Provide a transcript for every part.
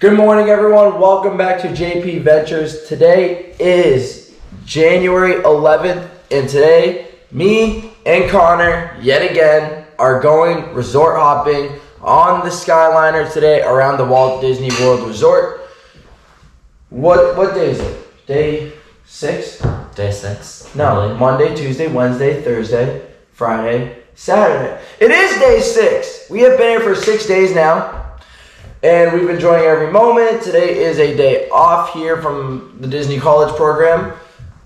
Good morning, everyone. Welcome back to JP Ventures. Today is January 11th, and today, me and Connor, yet again, are going resort hopping on the Skyliner today around the Walt Disney World Resort. What day is it? Day 6? Day 6. No, really? Monday, Tuesday, Wednesday, Thursday, Friday, Saturday. It is day 6. We have been here for 6 days now. And we've been enjoying every moment. Today is a day off here from the Disney College program.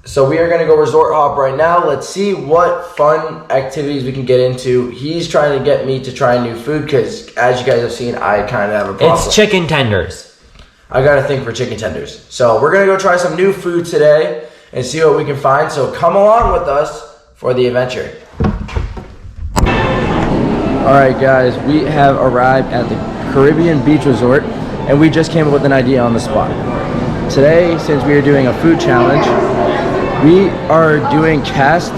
So we are going to go resort hop right now. Let's see what fun activities we can get into. He's trying to get me to try new food because, as you guys have seen, I kind of have a problem. It's chicken tenders. I got to think for chicken tenders. So we're going to go try some new food today and see what we can find. So come along with us for the adventure. All right, guys. We have arrived at the Caribbean Beach Resort, and we just came up with an idea on the spot. Today, since we are doing a food challenge, we are doing cast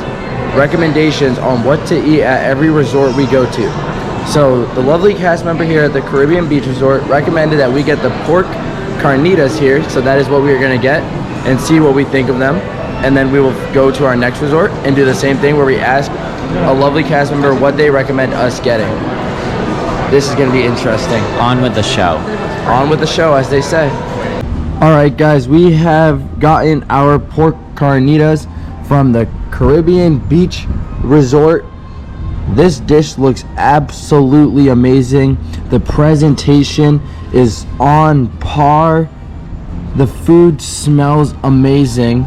recommendations on what to eat at every resort we go to. So the lovely cast member here at the Caribbean Beach Resort recommended that we get the pork carnitas here, so that is what we are going to get and see what we think of them. And then we will go to our next resort and do the same thing where we ask a lovely cast member what they recommend us getting. This is going to be interesting. On with the show. On with the show, as they say. All right, guys, we have gotten our pork carnitas from the Caribbean Beach Resort. This dish looks absolutely amazing. The presentation is on par. The food smells amazing.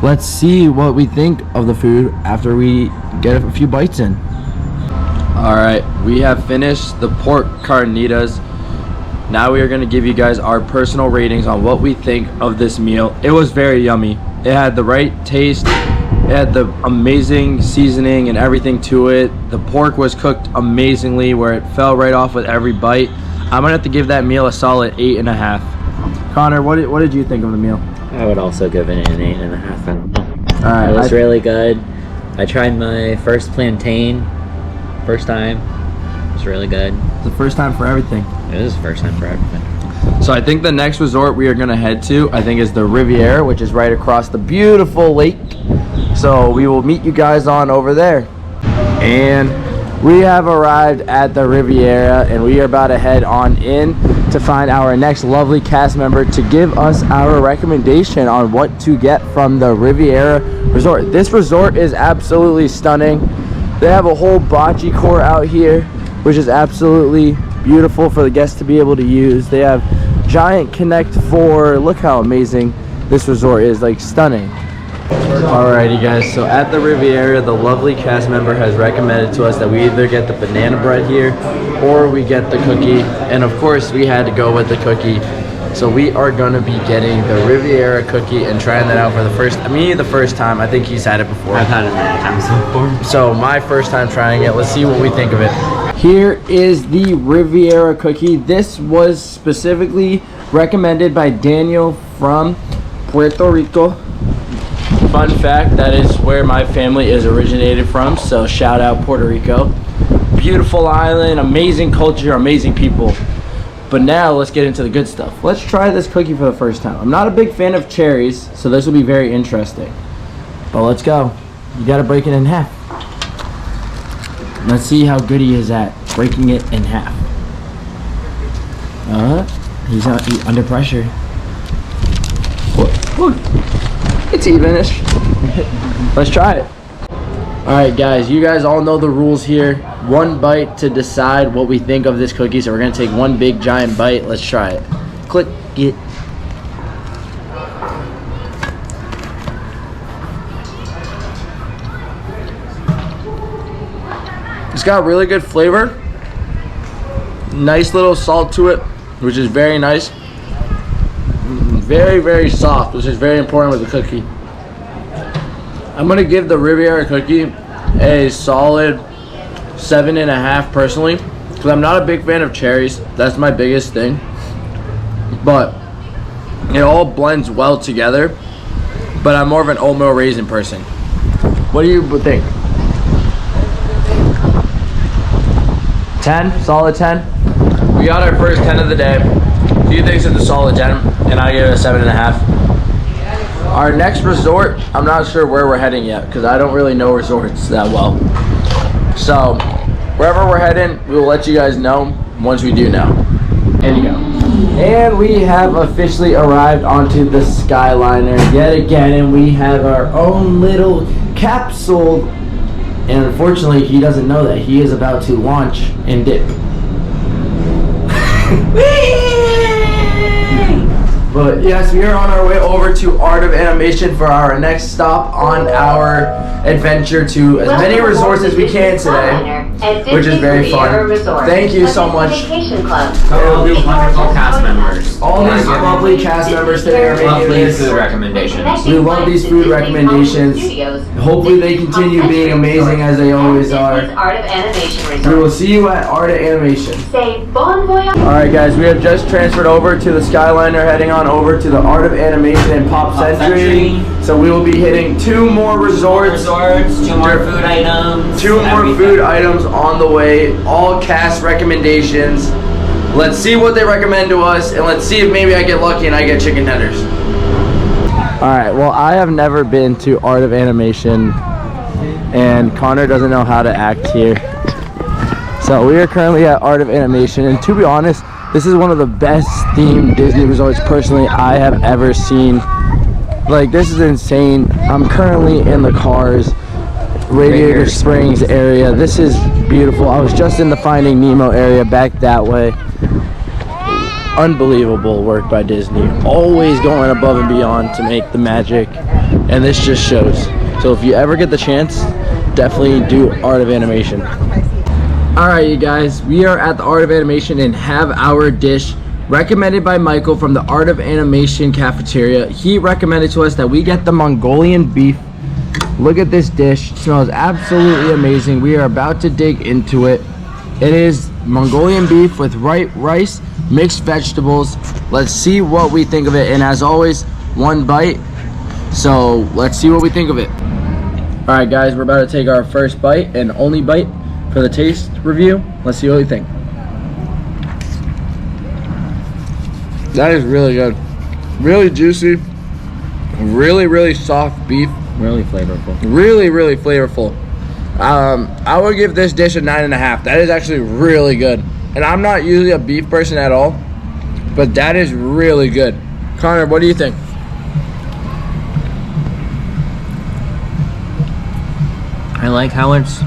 Let's see what we think of the food after we get a few bites in. All right, we have finished the pork carnitas. Now we are going to give you guys our personal ratings on what we think of this meal. It was very yummy. It had the right taste. It had the amazing seasoning and everything to it. The pork was cooked amazingly where it fell right off with every bite. I'm going to have to give that meal a solid 8.5. Connor, what did you think of the meal? I would also give it an 8.5. All right, it was really good. I tried my first plantain. First time. It was really good. It's the first time for everything. It is the first time for everything. So I think the next resort we are going to head to, I think, is the Riviera, which is right across the beautiful lake. So we will meet you guys on over there. And we have arrived at the Riviera, and we are about to head on in to find our next lovely cast member to give us our recommendation on what to get from the Riviera Resort. This resort is absolutely stunning. They have a whole bocce court out here, which is absolutely beautiful for the guests to be able to use. They have giant Connect 4. Look how amazing this resort is, like stunning. Alrighty guys, so at the Riviera, the lovely cast member has recommended to us that we either get the banana bread here or we get the cookie. And of course, we had to go with the cookie. So we are going to be getting the Riviera cookie and trying that out for the first time. I think he's had it before. I've had it many times before. So my first time trying it. Let's see what we think of it. Here is the Riviera cookie. This was specifically recommended by Daniel from Puerto Rico. Fun fact, that is where my family is originated from. So shout out Puerto Rico. Beautiful island, amazing culture, amazing people. But now let's get into the good stuff. Let's try this cookie for the first time. I'm not a big fan of cherries, so this will be very interesting. But let's go. You gotta break it in half. Let's see how good he is at breaking it in half. He's under pressure. Look, it's evenish. Let's try it. Alright guys, you guys all know the rules here. One bite to decide what we think of this cookie. So we're going to take one big giant bite. Let's try it. Click it. It's got really good flavor. Nice little salt to it, which is very nice. Very, very soft, which is very important with the cookie. I'm going to give the Riviera cookie a solid 7.5 personally, because I'm not a big fan of cherries. That's my biggest thing. But it all blends well together. But I'm more of an oatmeal raisin person. What do you think? 10? Solid 10? We got our first 10 of the day. He thinks it's a solid 10, and I give it a 7.5. Our next resort, I'm not sure where we're heading yet because I don't really know resorts that well. So wherever we're heading, we will let you guys know once we do know. There you go. And we have officially arrived onto the Skyliner yet again, and we have our own little capsule. And unfortunately, he doesn't know that he is about to launch and dip. But yes, we are on our way over to Art of Animation for our next stop on our adventure to as many resorts as we can today, which is very fun. Thank you so much. All these wonderful cast members. All these lovely cast members today are making Lovely this. food recommendations. We love these food recommendations. Hopefully they continue being amazing as they always are. We will see you at Art of Animation. Alright guys, we have just transferred over to the Skyliner, heading on over to the Art of Animation and Pop Century. So we will be hitting 2 more resorts. 2 more food items. 2 more food items on the way. All cast recommendations. Let's see what they recommend to us, and let's see if maybe I get lucky and I get chicken tenders. Alright, well I have never been to Art of Animation, and Connor doesn't know how to act here. So we are currently at Art of Animation, and to be honest, this is one of the best themed Disney resorts personally I have ever seen. Like, this is insane. I'm currently in the Cars Radiator Springs area. This is beautiful. I was just in the Finding Nemo area back that way. Unbelievable work by Disney. Always going above and beyond to make the magic, and this just shows. So if you ever get the chance, definitely do Art of Animation. Alright you guys, we are at the Art of Animation and have our dish recommended by Michael from the Art of Animation cafeteria. He recommended to us that we get the Mongolian beef. Look at this dish. It smells absolutely amazing. We are about to dig into it. It is Mongolian beef with white rice, mixed vegetables. Let's see what we think of it, and as always, 1 bite. So let's see what we think of it. Alright guys, we're about to take our first bite and only bite for the taste review. Let's see what we think. That is really good. Really juicy. Really soft beef. Really flavorful. Really flavorful. I would give this dish a 9.5. That is actually really good. And I'm not usually a beef person at all, but that is really good. Connor, what do you think? I like how it's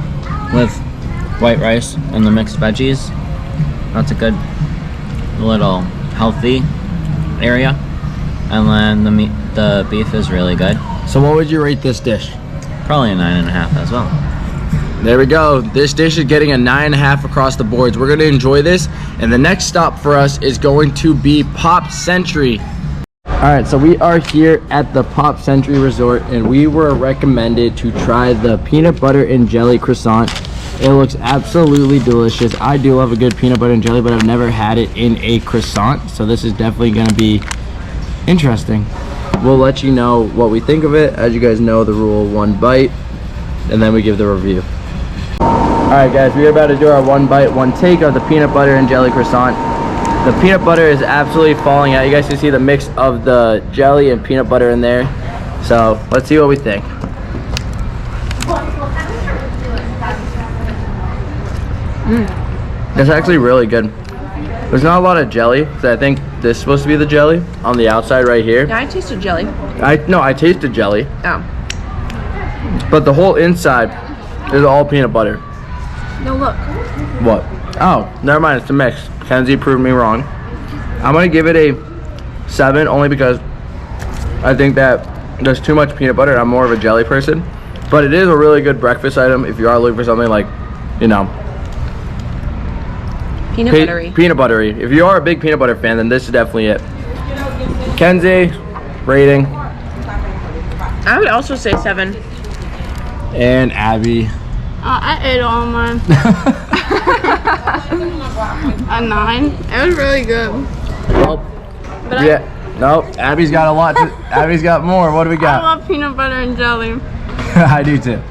with white rice and the mixed veggies. That's a good little healthy area. And then the beef is really good. So what would you rate this dish? Probably a 9.5 as well. There we go. This dish is getting a 9.5 across the boards. We're gonna enjoy this, and the next stop for us is going to be Pop Century. Alright, so we are here at the Pop Century Resort, and we were recommended to try the peanut butter and jelly croissant. It looks absolutely delicious. I do love a good peanut butter and jelly, but I've never had it in a croissant, so this is definitely gonna be interesting. We'll let you know what we think of it. As you guys know, the rule, 1 bite, and then we give the review. Alright guys, we're about to do our 1 bite, 1 take of the peanut butter and jelly croissant. The peanut butter is absolutely falling out. You guys can see the mix of the jelly and peanut butter in there. So let's see what we think. It's actually really good. There's not a lot of jelly, so I think this is supposed to be the jelly on the outside right here. Yeah, I tasted jelly. I tasted jelly. Oh. But the whole inside is all peanut butter. No, look. What? Oh, never mind, it's a mix. Kenzie proved me wrong. I'm gonna give it a 7 only because I think that there's too much peanut butter. I'm more of a jelly person. But it is a really good breakfast item if you are looking for something like, you know, Peanut buttery. Peanut buttery. If you are a big peanut butter fan, then this is definitely it. Kenzie, rating. I would also say 7. And Abby. I ate all of mine. A 9. It was really good. Nope. But Yeah. Nope. Abby's got a lot. Abby's got more. What do we I got? love peanut butter and jelly. I do too.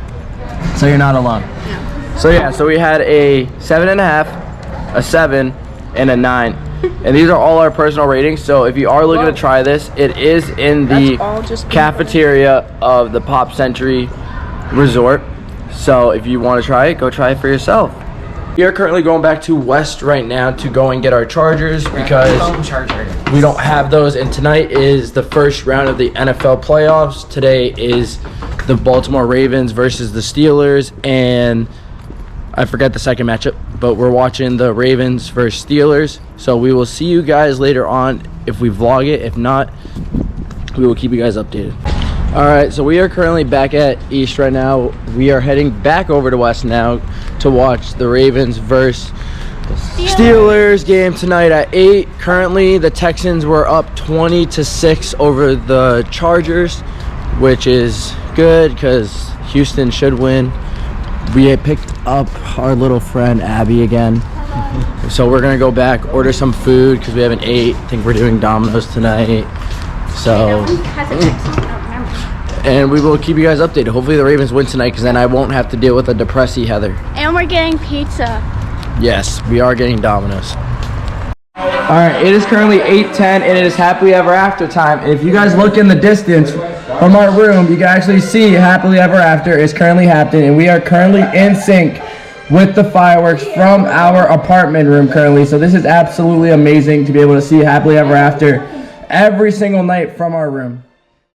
So you're not alone. Yeah. So yeah, so we had a 7.5, a 7, and a 9. And these are all our personal ratings. So if you are looking to try this, it is in the cafeteria of the Pop Century Resort. So if you want to try it, go try it for yourself. We are currently going back to West right now to go and get our chargers because we don't have those. And tonight is the first round of the NFL playoffs. Today is the Baltimore Ravens versus the Steelers, and I forget the second matchup, but we're watching the Ravens versus Steelers. So we will see you guys later on if we vlog it. If not, we will keep you guys updated. All right, so we are currently back at East right now. We are heading back over to West now to watch the Ravens versus Steelers game tonight at 8. Currently, the Texans were up 20-6 over the Chargers, which is good because Houston should win. We had picked up our little friend Abby again. So we're gonna go back, order some food because we haven't ate. I think we're doing Domino's tonight. So, and we will keep you guys updated. Hopefully the Ravens win tonight because then I won't have to deal with a depressy Heather. And we're getting pizza. Yes, we are getting Domino's. All right, it is currently 8:10 and it is happily ever after time. And if you guys look in the distance from our room, you can actually see happily ever after is currently happening, and we are currently in sync with the fireworks from our apartment room currently. So this is absolutely amazing to be able to see happily ever after every single night from our room.